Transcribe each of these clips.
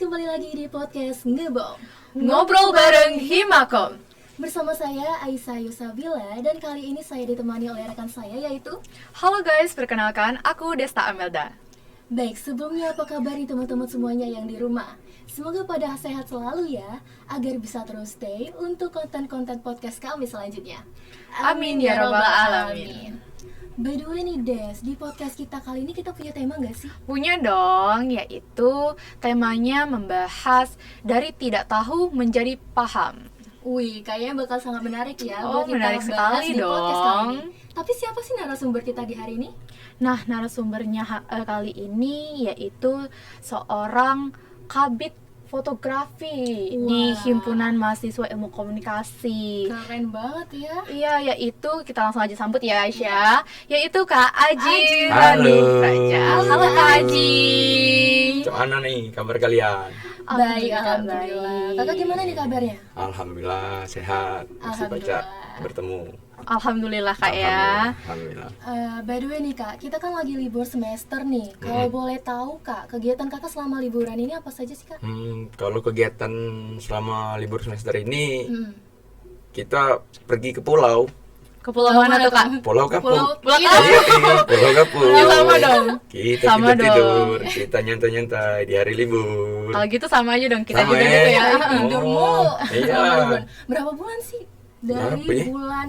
kembali lagi di podcast Ngebom Ngobrol bareng Himakom. Bersama saya Aisyah Yusabila. Dan kali ini saya ditemani oleh rekan saya yaitu Halo guys, perkenalkan aku Desta Amelda. Baik, sebelumnya apa kabar nih teman-teman semuanya yang di rumah? Semoga pada sehat selalu ya, agar bisa terus stay untuk konten-konten podcast kami selanjutnya. Amin ya rabbal alamin. By the way nih Des, di podcast kita kali ini kita punya tema nggak sih? Punya dong, yaitu temanya membahas dari tidak tahu menjadi paham. Wih, kayaknya bakal sangat menarik ya Oh, buat kita menarik bahas sekali di podcast kali dong. ini. Tapi siapa sih narasumber kita di hari ini? Nah, narasumbernya kali ini yaitu seorang kabid fotografi di Wah. Himpunan Mahasiswa Ilmu Komunikasi. Keren banget ya. Iya, yaitu kita langsung aja sambut ya Aisyah, yaitu Kak Aji Halo. Rani Praja. Halo Kak Aji. Gimana nih kabar kalian? Baik, alhamdulillah. baik. Kakak gimana nih kabarnya? Alhamdulillah sehat. Masih baca Alhamdulillah. bertemu. Alhamdulillah Kak ya. Alhamdulillah. By the way nih Kak, kita kan lagi libur semester nih. Kalau boleh tahu Kak, kegiatan Kakak selama liburan ini apa saja sih Kak? Kalau kegiatan selama libur semester ini Hmm. kita pergi ke pulau. Ke pulau mana tuh Kak? Pulau Kapuk. Pulau Iya, Pulau Kapuk. Ya, sama dong. Kita Sama tidur, kita nyantai-nyantai di hari libur. Kalau gitu sama aja dong, kita Sama juga ya. gitu ya. Tidur Oh, mulu. iya. Selama liburan. Berapa bulan sih? Dari Berapa ya? bulan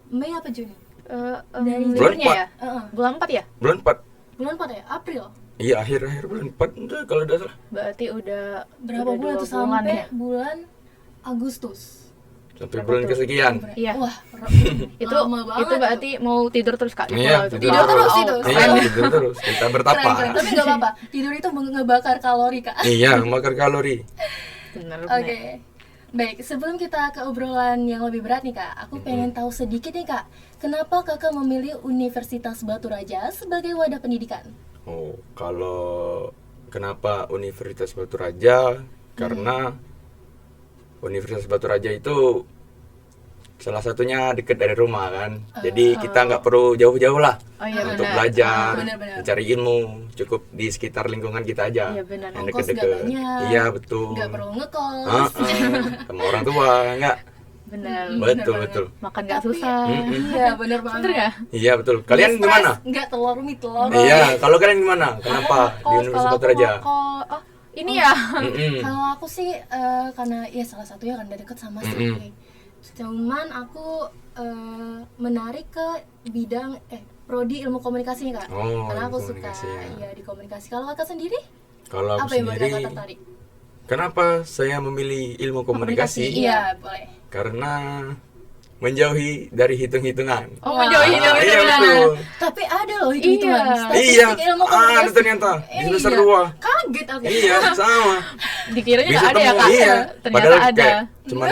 Mei apa Juni? Dari Bulan liburnya empat. ya? Bulan 4 ya? Bulan 4. Bulan 4 ya? April? Iya, akhir-akhir bulan 4 udah, kalau udah salah. Berarti udah Berapa udah bulan 2 tuh sampai ya? bulan Agustus? Sampai Berapa bulan tuh? kesekian. Iya. Wah, Itu lama banget itu berarti mau tidur terus Kak di Iya, pulau itu. Tidur terus itu. Iya, tidur terus. Kita bertapa. keren. Tapi nggak apa-apa. Tidur itu ngebakar kalori Kak. Iya, makan kalori. Bener, Oke. Baik, sebelum kita ke obrolan yang lebih berat nih Kak, aku pengen tahu sedikit nih Kak, kenapa Kakak memilih Universitas Batu Raja sebagai wadah pendidikan? Oh, kalau kenapa Universitas Batu Raja? Karena Universitas Batu Raja itu salah satunya dekat dari rumah kan. Jadi kita nggak perlu jauh-jauh lah Oh iya untuk benar. belajar, Benar-benar. mencari ilmu. Cukup di sekitar lingkungan kita aja. Iya, benar. Yang Ongkos deket-deket. nggak banyak. Iya betul. Nggak perlu ngekos. Sama orang tua nggak. Benar. Betul banget. betul. Makan nggak susah. Iya, bener banget. Bener nggak? Iya betul. Kalian gimana? Enggak telur mie telur. Iya, kalau kalian gimana? Kenapa di Kalau Universitas aku Batu Raja? Oh, ini ya. Mm-mm. Kalau aku sih karena ya salah satunya kan deket sama Mm-mm. Sri. Cuman aku menarik ke bidang prodi ilmu komunikasi Kak. Oh, Karena aku ilmu suka komunikasi, ya. ya di komunikasi. Kalau Kakak sendiri Kalau aku apa yang buat Kakak sendiri, tertarik? kenapa saya memilih ilmu komunikasi? Iya, boleh. Karena menjauhi dari hitung-hitungan. Oh, menjauhi Iya hitung-hitungan. betul. Tapi ada loh hitung-hitungan. Iya. Iya, Statistik ilmu ada komunikasi. ternyata di semester Iya. 2. Kaget aku. Iya, sama. Dikiranya Bisa nggak ada ya temu, Kak? iya. Ternyata Padahal ada. kayak cuman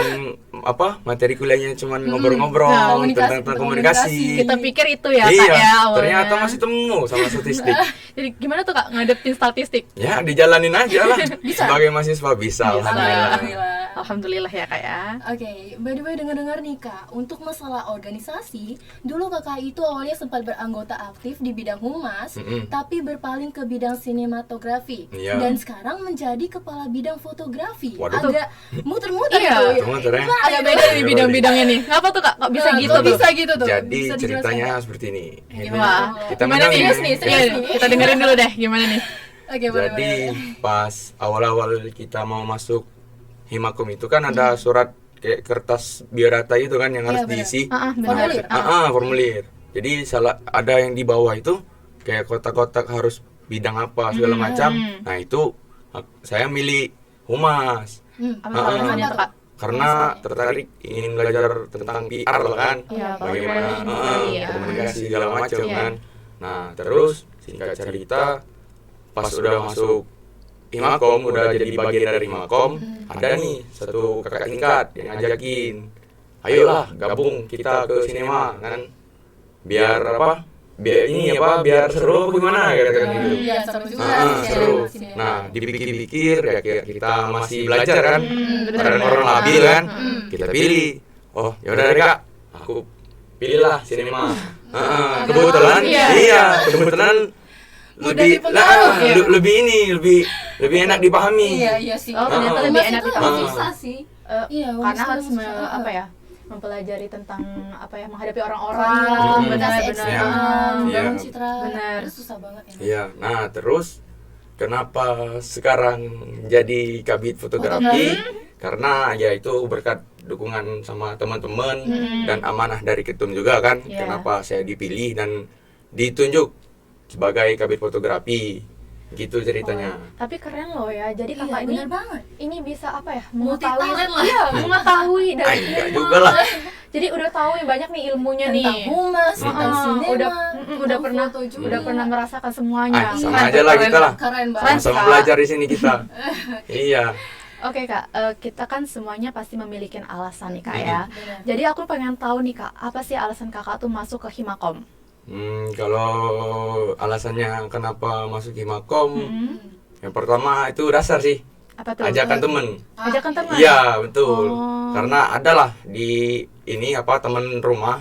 materi kuliahnya cuman ngobrol-ngobrol Komunikasi, tentang komunikasi. Kita pikir itu ya Kak Iya, ya awalnya. ternyata masih temu sama statistik. Jadi gimana tuh Kak ngadepin statistik? Ya, dijalanin aja lah. Sebagai mahasiswa bisa, alhamdulillah. Alhamdulillah. Alhamdulillah ya Kak ya. Oke, by the way dengar-dengar nih Kak, untuk masalah organisasi, dulu Kakak itu awalnya sempat beranggota aktif di bidang humas, tapi berpaling ke bidang sinematografi, Iya. dan sekarang menjadi kepala bidang fotografi. Waduh. Agak muter-muter Iya. tuh. Muter-muter ya. Gimana Agak tuh? beda nih bidang-bidangnya nih. Ngapa tuh Kak? Kok bisa Nah, gitu kok tuh? bisa gitu tuh? Jadi Bisa dijelaskan ceritanya nggak? seperti ini. Wah, Kita gimana menang nih? serius nih, serius Iya, nih. kita dengerin dulu deh gimana nih. Oke, boleh, Jadi boleh. pas awal-awal kita mau masuk Himakom itu kan ada surat kayak kertas biodata itu kan yang harus benar. diisi. Benar. Formulir. Formulir. Jadi ada yang di bawah itu kayak kotak-kotak harus bidang apa segala macam. Nah, itu saya milih humas. Apa Ah, alasannya tuh Kak? Karena tertarik ingin belajar tentang PR lah kan. Iya, Bagaimana komunikasi, ya. komunikasi segala macam Iya. kan. Nah, terus singkat cerita pas udah masuk Himakom, udah jadi bagian dari Himakom, ada nih satu kakak tingkat yang ngajakin, ayolah gabung kita ke sinema kan, biar apa? Biar seru apa gimana gitu. Iya, seru juga. Seru. Sinema. Nah, dipikir-pikir ya kayak kita masih belajar kan, karena orang labil kan, kita pilih. Oh, yaudah deh Kak, aku pilihlah sinema. Kebetulan, Iya. iya, kebetulan lebih dipengaruhi. lebih enak dipahami. Iya sih. Oh, ternyata lebih enak itu dipahami. susah sih. Iya, Karena homeschooling harus susah. apa ya, mempelajari tentang apa ya, menghadapi Iya, orang-orang. komunikasi Benar-benar. eksternal, Iya. membangun citra. Benar. Itu susah banget ya. Iya, nah terus kenapa sekarang jadi kabit fotografi? Karena ya itu berkat dukungan sama teman-teman dan amanah dari ketum juga kan. Iya. Kenapa saya dipilih dan ditunjuk sebagai kabit fotografi. Gitu ceritanya. Tapi keren loh ya. Jadi Iya, kakak ini benar banget. bisa apa ya? Multi talent lah. Iya, mengetahui dari Enggak juga lah. Jadi udah tahu nih banyak nih ilmunya Tentang nih. humas, tentang sinema, udah tentang pernah foto juga. udah pernah merasakan semuanya. Sama Keren, aja lah keren. kita lah. Keren Keren. banget. Sama Kak. belajar di sini kita. Iya. Oke kak, kita kan semuanya pasti memiliki alasan nih kak ya. Benar. Jadi aku pengen tahu nih kak, apa sih alasan kakak tuh masuk ke Himakom? Kalau alasannya kenapa masuk Himakom, yang pertama itu dasar sih, Apa tuh? ajakan temen. Ajakan teman. Iya betul, Oh. karena adalah di ini apa temen rumah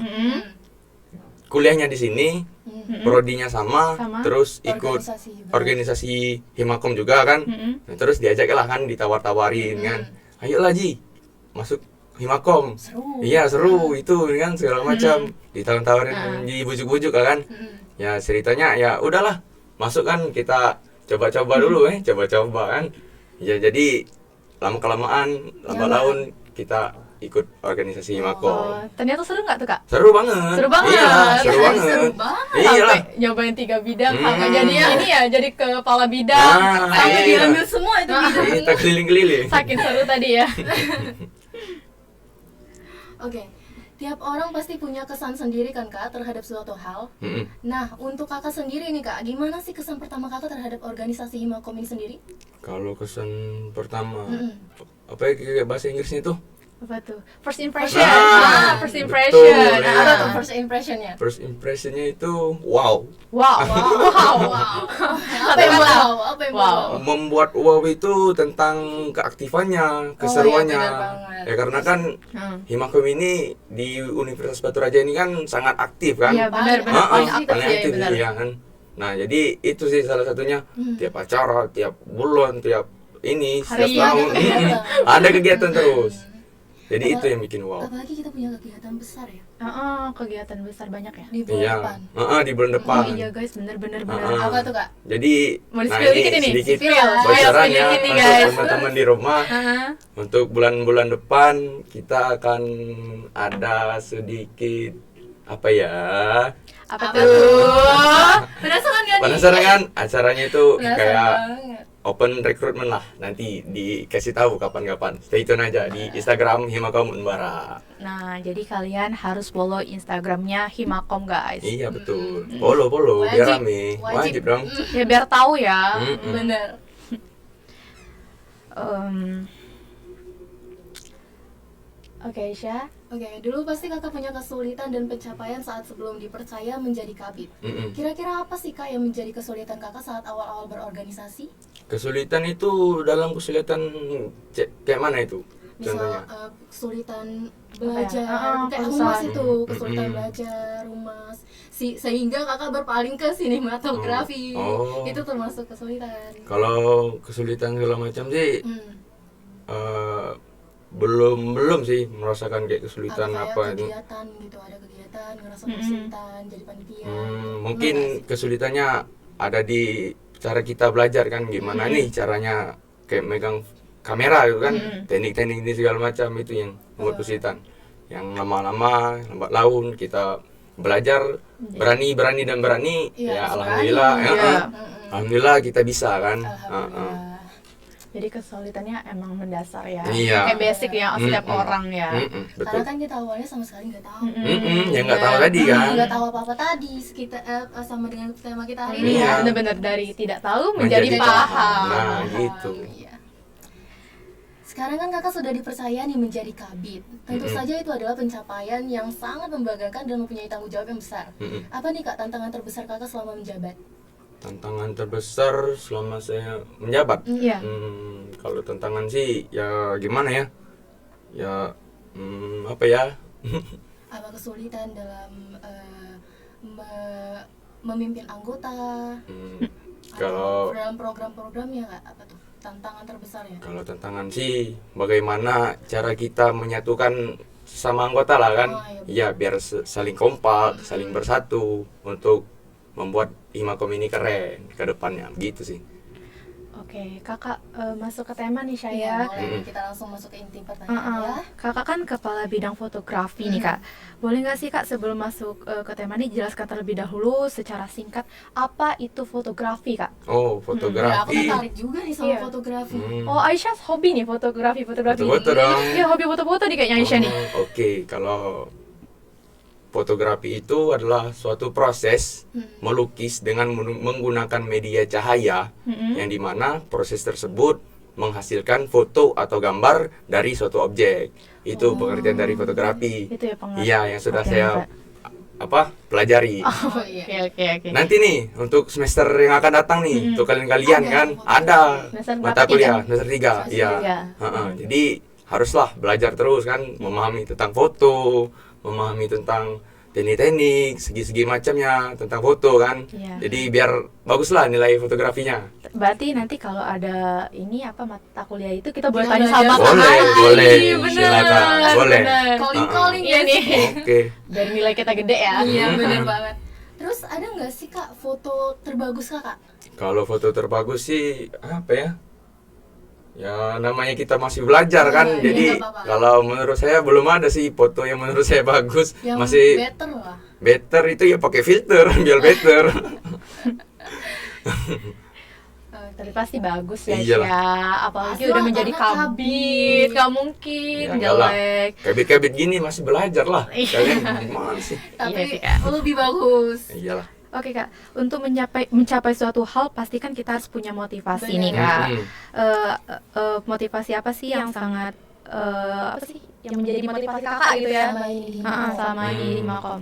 kuliahnya di sini, prodinya sama, Sama. terus ikut Organisasi juga. organisasi Himakom juga kan, Nah, terus diajak lah kan, ditawar-tawarin kan, ayolah Ji masuk Himakom. Seru. Iya seru itu kan segala macam, ditawar-tawarin, dibujuk-bujuk kan. Ya ceritanya ya udahlah masuk kan, kita coba-coba dulu coba-coba kan. Ya jadi lama-kelamaan lambat laun kita ikut organisasi Himakom. Oh, ternyata seru nggak tuh kak? Seru banget. Seru banget. Iya, seru Iya, banget. seru banget. Iya lah. Sampai nyobain 3 bidang, sampai jadi ini ya, jadi kepala bidang. Nah, Sampai iya. diambil semua itu bidang. Kita keliling-keliling. Saking seru tadi ya. Oke, tiap orang pasti punya kesan sendiri kan kak terhadap suatu hal. Mm-mm. Nah, untuk kakak sendiri nih kak, gimana sih kesan pertama kakak terhadap organisasi Himakom ini sendiri? Kalau kesan pertama, Mm-mm. apa ya kayak bahasa Inggrisnya tuh? Apa tuh? First impression. Nah, First betul, impression. ya. Nah, apa tuh first impressionnya? First impressionnya itu wow. Wow. Wow. Apa yang wow? Apa yang Wow. wow? Membuat wow itu tentang keaktifannya, keseruannya. benar banget. Ya karena kan Himakom ini di Universitas Batu Raja ini kan sangat aktif kan. Iya benar-benar Ah, paling ah, aktif paling ya, aktif, benar. iya kan. Nah jadi itu sih salah satunya, tiap acara, tiap bulan, tiap ini, Hari setiap tahun ada kegiatan. ada kegiatan terus. Jadi itu yang bikin wow. Apalagi kita punya kegiatan besar ya Kegiatan besar banyak ya. di bulan Iya, depan. di bulan depan. Oh iya guys, bener-bener bener. Ah. Apa tuh kak? Jadi Mau di-spill dikit ini? sedikit Spill. bocoran Spill ya dikit nih, untuk guys. teman-teman di rumah. Untuk bulan-bulan depan kita akan ada sedikit apa ya? Apa Apa tuh? Penasaran gak nih? Penasaran kan? Acaranya itu Penasaran kayak banget. open recruitment lah. Nanti dikasih tahu kapan-kapan. Stay tune aja di Instagram Himakom Unbara. Nah, jadi kalian harus follow Instagramnya Himakom guys. Iya betul. Follow biar Wajib. rame. Wajib dong. Ya biar tahu ya. Bener. Oke, Syah. Oke, dulu pasti kakak punya kesulitan dan pencapaian saat sebelum dipercaya menjadi kabit. Mm-mm. Kira-kira apa sih kak yang menjadi kesulitan kakak saat awal-awal berorganisasi? Kesulitan itu dalam kesulitan kayak mana itu? Misal Contohnya. kesulitan belajar, kayak kesusahan. humas itu, kesulitan belajar, humas, sehingga kakak berpaling ke sinematografi. Oh. Itu termasuk kesulitan. Kalau kesulitan segala macam sih belum sih merasakan kayak kesulitan Kayak apa itu. kegiatan gitu, ada kegiatan ngerasa kesulitan jadi panitia. Mungkin kesulitannya ada di cara kita belajar kan, gimana nih caranya kayak megang kamera gitu kan, teknik-teknik ini segala macam itu yang membuat kesulitan. Yang lama-lama lambat laun kita belajar berani dan berani, Iya, ya berani. alhamdulillah Iya. alhamdulillah kita bisa kan. Alhamdulillah. Jadi kesulitannya emang mendasar ya. Iya. Kayak basic ya setiap orang ya. Betul. Karena kan kita awalnya sama sekali nggak tahu. Yang nggak tahu tadi kan. Nggak tahu apa-apa tadi sekitar sama dengan tema kita hari ini. Iya. ya. Benar-benar dari tidak tahu menjadi paham. Nah, gitu. Iya. Sekarang kan kakak sudah dipercaya nih menjadi kabit. Tentu saja itu adalah pencapaian yang sangat membanggakan dan mempunyai tanggung jawab yang besar. Apa nih kak tantangan terbesar kakak selama menjabat? Tantangan terbesar selama saya menjabat. Iya. Kalau tantangan sih ya gimana ya? Ya apa ya? Apa kesulitan dalam memimpin anggota? Kalau dalam program-programnya nggak apa tuh tantangan terbesarnya? kalau tantangan sih bagaimana cara kita menyatukan sama anggota lah kan. Oh, iya, Ya biar saling kompak, saling bersatu untuk membuat Himakom ini keren ke depannya gitu sih. Oke, kakak masuk ke tema nih Iya, saya. boleh kita langsung masuk ke inti pertanyaan ya. Kakak kan kepala bidang fotografi nih kak. Boleh nggak sih kak sebelum masuk ke tema ini jelaskan terlebih dahulu secara singkat apa itu fotografi kak? Oh, Ya, aku fotografi. tertarik juga nih sama Iya. fotografi. Hmm. Oh Aisyah hobi nih fotografi. Foto-foto dong. Iya hobi foto-foto nih kayaknya Aisyah nih. Oke, kalau fotografi itu adalah suatu proses melukis dengan menggunakan media cahaya yang dimana proses tersebut menghasilkan foto atau gambar dari suatu objek. Itu pengertian dari fotografi. Itu ya pengertian. Iya, yang sudah Pengertian, saya Kak. pelajari. Oh iya. Oke. Nanti nih untuk semester yang akan datang nih, untuk kalian-kalian Ada kan foto. ada Semester mata berapa, kuliah tiga? semester 3. Semester Iya. tiga. Jadi haruslah belajar terus kan, memahami tentang foto, memahami tentang teknik-teknik, segi-segi macamnya tentang foto kan. Iya. Jadi biar baguslah nilai fotografinya. Berarti nanti kalau ada ini apa mata kuliah itu kita boleh Kita tanya belajar. sama Kak Boleh, Ai. boleh. Bener, Silakan, boleh. bener. Calling Iya nih. Oke. Dari nilai kita gede ya. Iya bener banget. Terus ada nggak sih kak foto terbagus kakak? Kalau foto terbagus sih apa ya? Ya namanya kita masih belajar kan. Iya, Jadi nggak apa-apa. kalau menurut saya belum ada sih foto yang menurut saya bagus. Yang Masih better lah. better itu ya pakai filter biar better. Tapi pasti bagus ya Iyalah. Syah. Apalagi Pasti udah lah, menjadi karena kabit. Gak mungkin Ya, enggak lah. jelek. Kabit-kabit gini masih belajar lah. Iya. Kalian gimana sih? Tapi sih, Kak. lebih bagus. Iyalah. Oke kak, untuk mencapai suatu hal pasti kan kita harus punya motivasi Benar. nih kak. Mm-mm. Motivasi apa sih yang sangat apa sih yang menjadi motivasi kakak gitu ya? Sama ini di Sama di Himakom.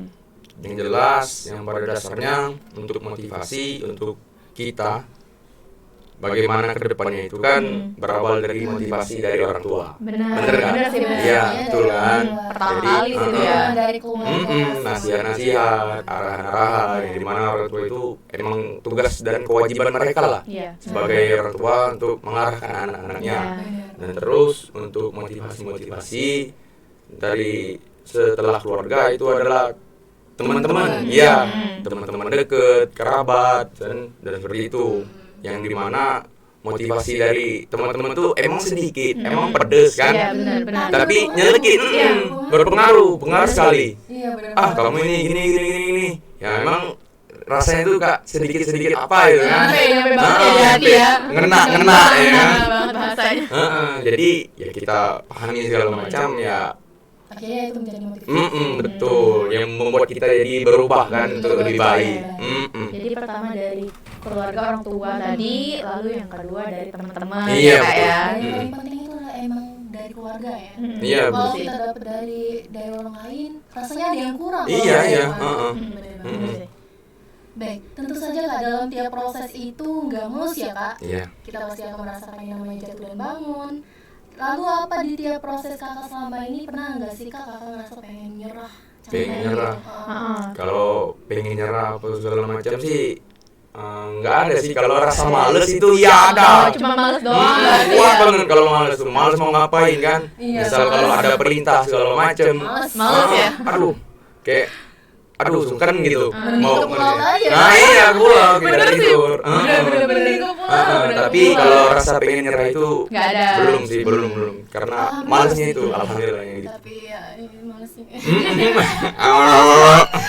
Yang jelas, yang pada dasarnya untuk motivasi untuk kita bagaimana ke depannya itu kan berawal dari motivasi dari orang tua. Benar. Bener kan? Benar sih benar. Iya, betul kan? Pertama Jadi, kali gitu ya. Dari keluarga. nasihat-nasihat, arahan-arahan yang dimana orang tua itu emang tugas dan kewajiban mereka lah Iya. sebagai orang tua untuk mengarahkan anak-anaknya. Iya. Dan terus untuk motivasi-motivasi dari setelah keluarga itu adalah teman-teman, iya, teman-teman dekat, kerabat dan seperti itu. Yang dimana motivasi dari teman-teman tuh emang sedikit, emang pedes kan, Iya benar. tapi nyelekin, berpengaruh sekali. Iya benar. Kamu ini gini, ya emang rasanya tuh kak sedikit apa gitu kan, Sampai banget ya hati ya. ngena ya kan. Ngena banget bahasanya. Jadi ya kita pahami segala macam ya. Akhirnya itu menjadi motivasi. Betul, yang membuat kita jadi berubah kan untuk lebih baik. Jadi pertama dari keluarga orang tua tadi, lalu yang kedua dari teman-teman Iya, ya, Kak, betul. ya. Dan yang paling penting itu adalah emang dari keluarga ya. Iya, Kalau betul. kita dapat dari orang lain, rasanya ada yang kurang. Iya, kalau dari iya, keluarga. heeh. Bener banget. Baik, tentu saja kak dalam tiap proses itu nggak mulus ya kak. Iya. Kita pasti akan merasakan yang namanya jatuh dan bangun. Lalu apa di tiap proses kakak selama ini pernah nggak sih kakak ngerasa pengen nyerah? Pengen nyerah. Heeh. Kalau pengen nyerah apa segala macam sih nggak ada sih. Kalau rasa males itu ya ada. Cuma males doang berarti Wah ya. banget kalau males tuh, males mau ngapain kan? Iya, Misal kalau males. ada perintah segala macam, Males ya. Aduh, kayak sungkan gitu. Mending ke pulau aja. Nah iya pulau kita Bener sih. tidur. Bener-bener ke pulau. Tapi kalau rasa pengen nyerah itu Nggak ada. belum sih, belum. Karena malesnya itu alhamdulillah yang gitu. Tapi ya ini malesnya.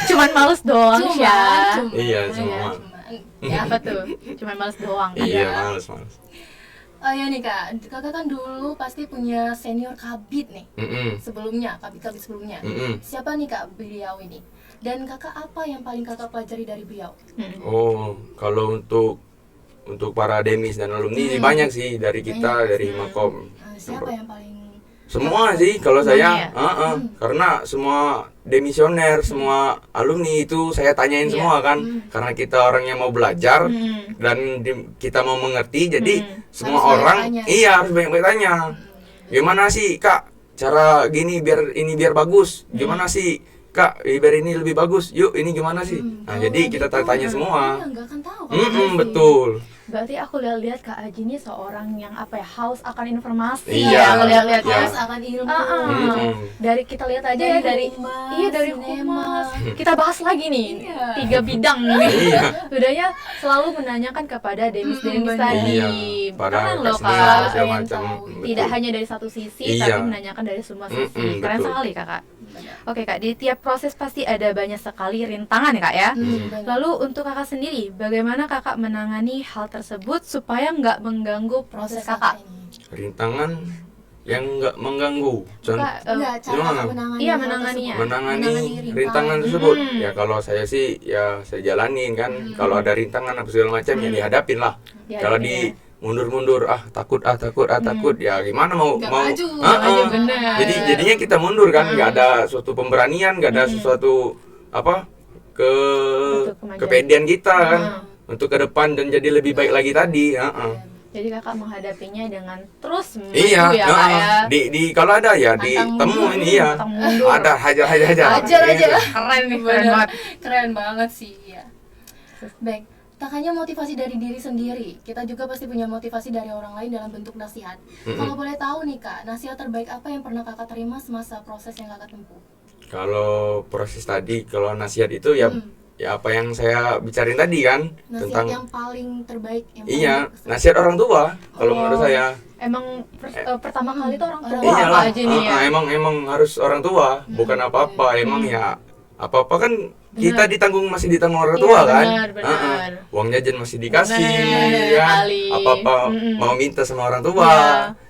Cuman males doang ya. Iya, cuma. Ya apa tuh? Cuman males doang. Iya, males. Oh ya nih kak, kakak kan dulu pasti punya senior kabit nih sebelumnya, kabit sebelumnya. Siapa nih kak beliau ini? Dan kakak apa yang paling kakak pelajari dari beliau? Oh, kalau untuk para demis dan alumni banyak sih dari kita, dari Makom. Siapa yang paling? Semua sih kalau saya, Semuanya. karena semua demisioner, semua alumni itu saya tanyain semua kan, karena kita orangnya mau belajar dan kita mau mengerti, jadi semua Harus orang banyak tanya. iya harus banyak tanya. Gimana sih kak cara gini biar bagus? Gimana sih Kak, biar ini lebih bagus, yuk ini gimana sih? Nah Kalau jadi kita gitu, tanya semua. Iya, nggak akan tahu kan, Betul. Berarti aku lihat-lihat Kak Aji ini seorang yang apa ya, haus akan informasi. Iya. Ya, aku lihat-lihat ya. Haus akan ilmu. Dari kita lihat aja ya dari humas, iya dari sinema. humas. Kita bahas lagi nih Iya. 3 bidang nih. Iya. Udahnya selalu menanyakan kepada Demis-Demis benar. tadi. Iya, para Keren loh senior, Kak. segala Yang macam. tahu. Tidak Betul. hanya dari satu sisi Iya. tapi menanyakan dari semua sisi. Keren betul. sekali Kakak. Oke Kak, di tiap proses pasti ada banyak sekali rintangan ya Kak ya. Benar. Lalu untuk Kakak sendiri, bagaimana Kakak menangani hal tersebut supaya nggak mengganggu proses Kakak? ini. Rintangan yang nggak mengganggu. Kak, Enggak, cara gimana? Kakak menangani Iya, hal menanganinya. tersebut. Menangani rintangan. rintangan tersebut. Ya kalau saya sih ya saya jalanin kan. Kalau ada rintangan apa segala macam ya dihadapin lah. Dihadapin, Kalau di mundur-mundur takut ya gimana mau Nggak mau maju, Ah, nggak maju, ah. bener. Jadinya kita mundur kan, nggak ada suatu pemberanian, nggak ada sesuatu apa ke Untuk kemajuan. kepedean kita kan untuk ke depan dan jadi lebih baik lagi tadi. Jadi Kakak menghadapinya dengan terus maju Iya, ya Kak ya. di kalau ada ya ditemuin iya. Pantang mundur. Ada hajar Hajar aja. Iya. Keren nih, keren Bener. banget. Keren banget sih ya. Baik, tak hanya motivasi dari diri sendiri, kita juga pasti punya motivasi dari orang lain dalam bentuk nasihat. Kalau boleh tahu nih Kak, nasihat terbaik apa yang pernah Kakak terima semasa proses yang Kakak tempuh? Kalau proses tadi, kalau nasihat itu ya apa yang saya bicarain tadi kan Nasihat tentang yang paling terbaik yang paling iya, berkesan. nasihat orang tua kalau menurut saya. Emang pertama kali tuh orang tua Iya apa Iyalah, aja nih ya. emang harus orang tua, bukan apa-apa. Emang ya apa-apa kan kita masih ditanggung orang tua Iya, kan. benar. Uang jajan masih dikasih, Benar, ya. Ali. Apa-apa mau minta sama orang tua,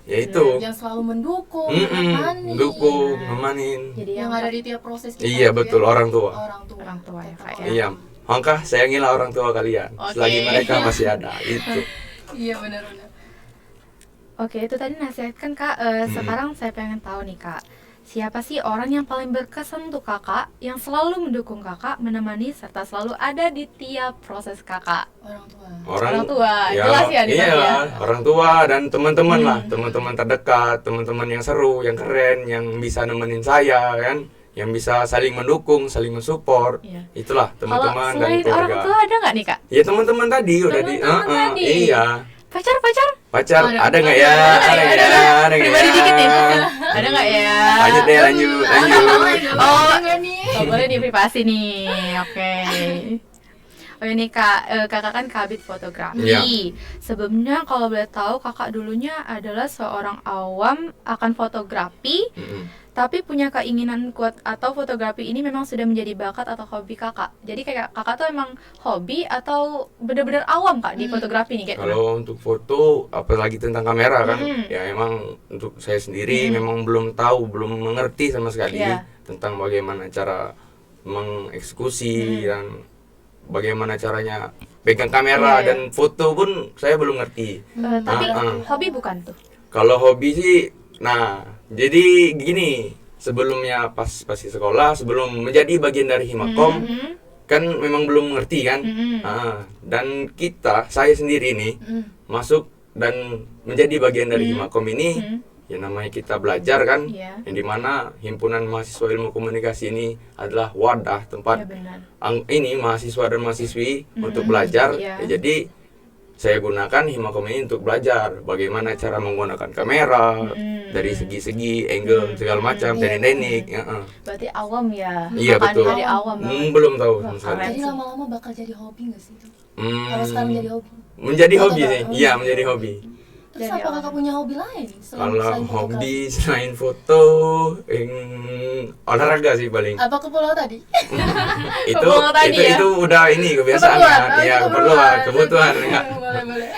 ya itu. Yang selalu mendukung, menemani. Dukung, nemanin. Jadi Yang ada di tiap proses kita. Iya gitu betul, ya. orang tua. Orang tua. orang tua ya Kak ya. Iya, maka sayangilah orang tua kalian selagi mereka masih ada. Itu. Iya benar-benar. Oke, itu tadi nasihat kan Kak. Sekarang saya pengen tahu nih Kak, siapa sih orang yang paling berkesan untuk Kakak, yang selalu mendukung Kakak, menemani serta selalu ada di tiap proses Kakak? Orang tua. Orang tua, jelas ya di iya tadi ya? lah, orang tua dan teman-teman lah, teman-teman terdekat, teman-teman yang seru, yang keren, yang bisa nemenin saya kan, yang bisa saling mendukung, saling mensupport. Iya. Itulah Kalau teman-teman dan selain orang keluarga. tua ada nggak nih Kak? Ya teman-teman tadi udah di Teman-teman tadi. iya. Pacar? Pacar Ada. ada nggak ya? Ada nggak ya? Ada nggak Pribadi ya? dikit nih. Ada nggak ya? Lanjut deh, lanjut. Oh, enggak nih. oh, boleh di privasi nih. Oke. Oh ini Kak, Kakak kan kabit fotografi. Iya. Sebelumnya kalau boleh tahu Kakak dulunya adalah seorang awam akan fotografi, tapi punya keinginan kuat atau fotografi ini memang sudah menjadi bakat atau hobi Kakak. Jadi kayak Kakak tuh emang hobi atau benar-benar awam Kak di fotografi nih kayak gimana? Kalau untuk foto, apalagi tentang kamera kan, ya emang untuk saya sendiri memang belum tahu, belum mengerti sama sekali Iya. tentang bagaimana cara mengeksekusi dan bagaimana caranya pegang kamera Iya. dan foto pun saya belum ngerti. Tapi Ah. hobi bukan tuh? Kalau hobi sih, nah jadi gini, sebelumnya pas di sekolah, sebelum menjadi bagian dari Himakom, kan memang belum mengerti kan. Dan saya sendiri nih masuk dan menjadi bagian dari Himakom ini, ya namanya kita belajar kan, Iya. yang dimana himpunan mahasiswa ilmu komunikasi ini adalah wadah tempat Ya benar. ini mahasiswa dan mahasiswi untuk belajar. Iya. Ya, jadi saya gunakan Himakom ini untuk belajar bagaimana cara menggunakan kamera dari segi-segi, angle segala macam, teknik-teknik. Berarti awam ya? Iya Kakak betul. Tadi awam banget. Belum tahu sama sekali. keren Jadi sih. lama-lama bakal jadi hobi nggak sih itu? Hmm, Kalau sekarang jadi hobi. menjadi hobi Foto, sih. Kak? Iya, menjadi hobi. Terus Jadi apa kakak punya hobi lain Kalau selain hobi selain foto, olahraga sih paling. Apa ke pulau tadi? itu Keperluan tadi itu ya? itu udah ini kebiasaan kan. Iya, kebutuhan. Enggak. Boleh.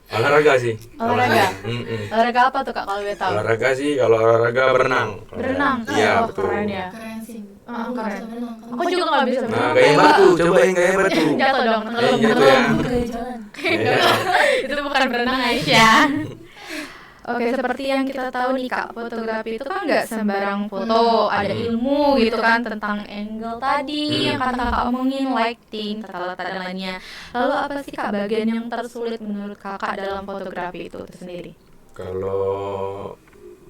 Olahraga sih. Olahraga? Mm-mm. Olahraga apa tuh Kak kalau boleh tahu? Olahraga sih, kalau olahraga berenang. Berenang? Iya, Oh, betul. keren ya. Keren sih. Ah, Aku nggak keren. bisa berenang. Aku juga nggak bisa Nah, berenang. gaya batu, cobain gaya batu. Jatuh dong. Jatuh ya. Kayak jalan. Iya. Itu bukan berenang Aisyah. Oke, seperti yang kita tahu nih Kak, fotografi itu kan nggak sembarang foto, ada ilmu gitu kan tentang angle tadi yang kata Kakak omongin, lighting, tata letak dan lainnya. Lalu apa sih Kak bagian yang tersulit menurut Kakak dalam fotografi itu sendiri? Kalau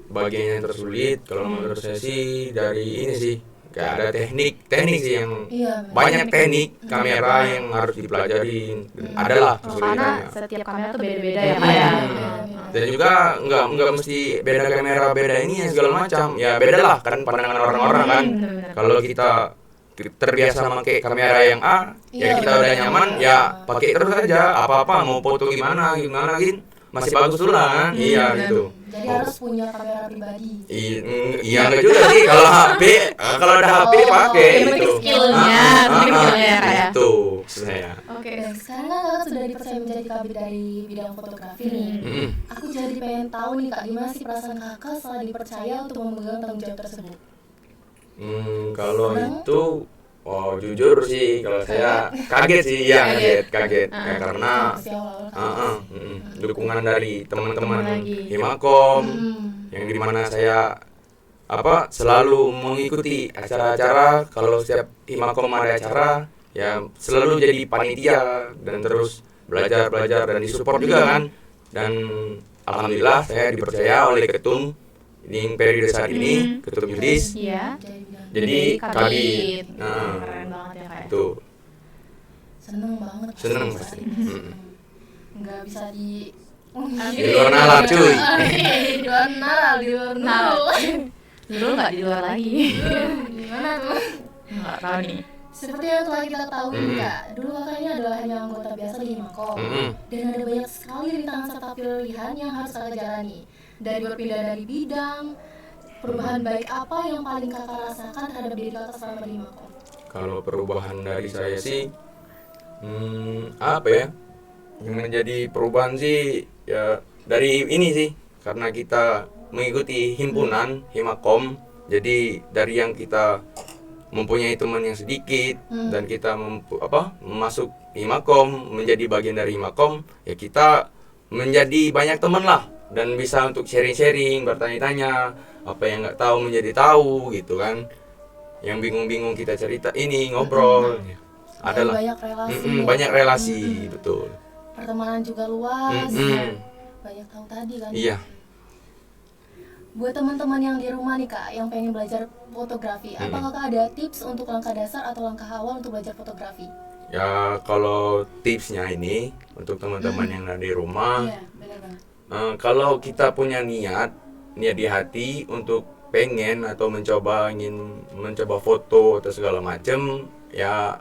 bagian yang tersulit, kalau menurut saya sih dari ini sih, kayak ada teknik sih yang Iya, banyak teknik kamera yang harus dipelajarin. Adalah Karena kesulitannya. setiap kamera tuh beda-beda ya Kak ya. Dan juga nggak mesti beda kamera, beda ini ya segala macam. Ya beda lah kan pandangan orang-orang kan. Bener-bener. Kalau kita terbiasa pakai kamera yang A, ya Iya, kita udah bener. nyaman, ya pakai terus aja. Apa-apa mau foto gimana gitu, masih bagus dulu lah kan. Iya gitu. Jadi harus punya kamera pribadi. Iya enggak juga sih kalau HP, kalau ada HP pakai Yang penting gitu. skillnya, penting skillnya ya Kak ya. Itu saya. Oke. Dan sekarang kan kakak sudah dipercaya menjadi kabit dari bidang fotografi nih. Aku jadi pengen tahu nih kak, gimana sih perasaan kakak setelah dipercaya untuk memegang tanggung jawab tersebut? Kalau itu, jujur sih kalau saya kaget sih, ya kaget. Ya, karena Pasti awal-awal dukungan dari teman-teman lagi. Himakom yang dimana saya selalu mengikuti acara-acara. Kalau setiap Himakom ada acara, ya selalu jadi panitia dan terus belajar dan disupport juga kan. Dan alhamdulillah saya dipercaya oleh ketum di periode saat ini, ketum Yudis. Iya. Jadi kabit. kabit. Keren banget ya Kak ya. Itu seneng banget. seneng pasti. Nggak bisa di Di luar nalar cuy. di luar nalar, di luar nalar. Dulu nggak di luar lagi. Gimana tuh? Nggak tahu nih. Seperti yang telah kita ketahui kak, dulu kakak ini adalah hanya anggota biasa di Himakom. Dan ada banyak sekali rintangan serta pilihan yang harus kakak jalani. Dari berpindah dari bidang, perubahan baik apa yang paling kakak rasakan terhadap diri kakak selama di Himakom? Kalau perubahan dari saya sih, apa ya? Yang menjadi perubahan sih ya dari ini sih, karena kita mengikuti himpunan Himakom. Jadi dari yang kita mempunyai teman yang sedikit dan kita masuk Himakom, menjadi bagian dari Himakom, ya kita menjadi banyak teman lah dan bisa untuk sharing-sharing, bertanya-tanya, apa yang nggak tahu menjadi tahu gitu kan. Yang bingung-bingung kita cerita ini, ngobrol. Adalah banyak relasi. banyak relasi, betul. Pertemanan juga luas. Banyak tahu tadi kan. Iya. Buat teman-teman yang di rumah nih kak, yang pengen belajar fotografi, apa kakak ada tips untuk langkah dasar atau langkah awal untuk belajar fotografi? Ya kalau tipsnya ini untuk teman-teman yang ada di rumah, Iya, benar banget. kalau kita punya niat di hati untuk pengen atau ingin mencoba foto atau segala macam, ya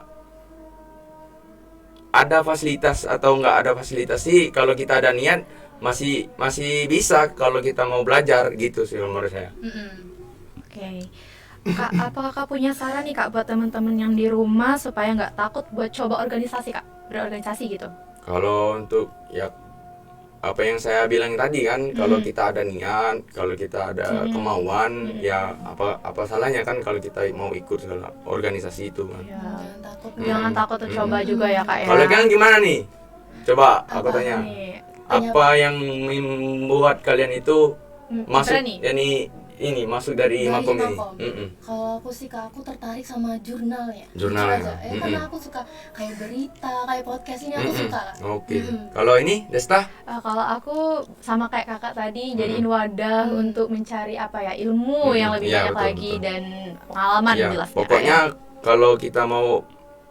ada fasilitas atau nggak ada fasilitas sih, kalau kita ada niat masih bisa kalau kita mau belajar gitu sih menurut saya. Oke. Kak, apa kakak punya saran nih kak buat teman-teman yang di rumah supaya nggak takut buat coba organisasi kak, berorganisasi gitu? Kalau untuk ya apa yang saya bilang tadi kan, kalau kita ada niat, kalau kita ada kemauan, ya apa salahnya kan kalau kita mau ikut segala organisasi itu kan. Jangan takut. Jangan takut untuk coba juga ya kak ya. Kalau kalian gimana nih? Coba aku tanya. Nih, Apa yang membuat kalian itu masuk berani? masuk dari Himakom ini? Himakom. Kalau aku sih kak, aku tertarik sama jurnalnya. Jurnal Jujur ya? aja. Karena aku suka kayak berita, kayak podcast ini aku suka kak. Oke. Kalau ini Desta? Kalau aku sama kayak kakak tadi, jadiin wadah untuk mencari ilmu yang lebih Iya, banyak betul, lagi betul. dan pengalaman Ya, jelasnya. pokoknya kalau kita mau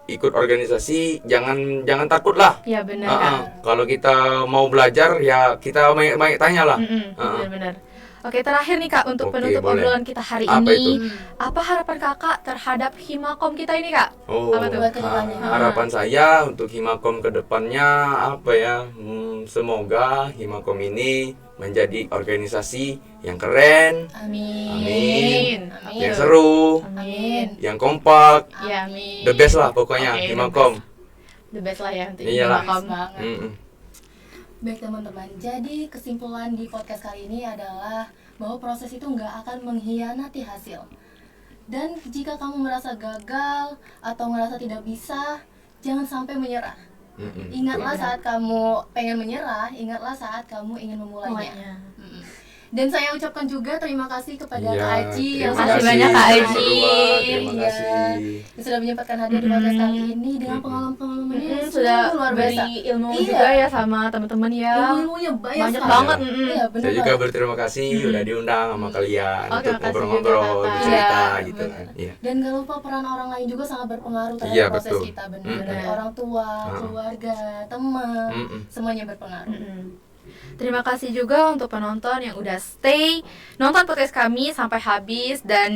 ikut organisasi jangan takut lah. Ya benar kak. Kalau kita mau belajar ya kita banyak tanya lah. Benar-benar. Oke, terakhir nih kak, untuk Oke, penutup boleh. obrolan kita hari Apa ini, itu? apa harapan kakak terhadap Himakom kita ini kak? Apa tuh? Buat kedepannya. Harapan saya untuk Himakom ke depannya semoga Himakom ini menjadi organisasi yang keren, Amin. yang seru, Amin. yang kompak, Ya amin. the best lah pokoknya Oke, Himakom. The best lah ya untuk Iyalah. Himakom. Banget. Mm-mm. Baik teman-teman, jadi kesimpulan di podcast kali ini adalah bahwa proses itu nggak akan mengkhianati hasil. Dan jika kamu merasa gagal atau merasa tidak bisa, jangan sampai menyerah. Ingatlah saat kamu pengen menyerah, ingatlah saat kamu ingin memulainya. Mulainya. Dan saya ucapkan juga terima kasih kepada Iya, Kak Aji yang terima kasih kasih banyak, Kak kalian Aji. berdua, terima Iya, kasih. yang sudah menyempatkan hadir di podcast kali ini dengan pengalaman-pengalamannya yang Sudah sungguh luar biasa. beri ilmu Iya. juga ya sama teman-teman ya. Ilmu-ilmunya banyak Banyak sekali. banget. Iya, benar Saya juga banget. berterima kasih udah diundang sama kalian Oke, untuk makasih ngobrol-ngobrol, juga, Kakak. bercerita Iya, gitu benar. kan. Iya. Dan gak lupa peran orang lain juga sangat berpengaruh terhadap Iya, proses betul. kita, benar. Mm. Dari orang tua, Ah. keluarga, teman, Mm-mm. semuanya berpengaruh. Terima kasih juga untuk penonton yang udah stay nonton podcast kami sampai habis dan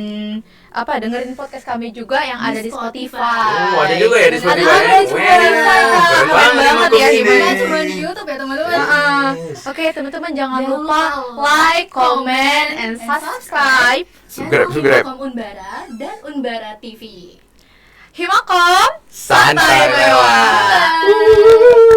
dengerin podcast kami juga yang ada di Spotify. Oh, ada juga ya di Spotify. Ada di Spotify, Kak. Keren Keren banget ya, ini. gimana Gak cuma di YouTube ya teman-teman. Oke, teman-teman jangan Jangan lupa lupa like, comment, and subscribe. Subscribe. Himakom Unbara dan Unbara TV. Himakom Santai lewat. Bye.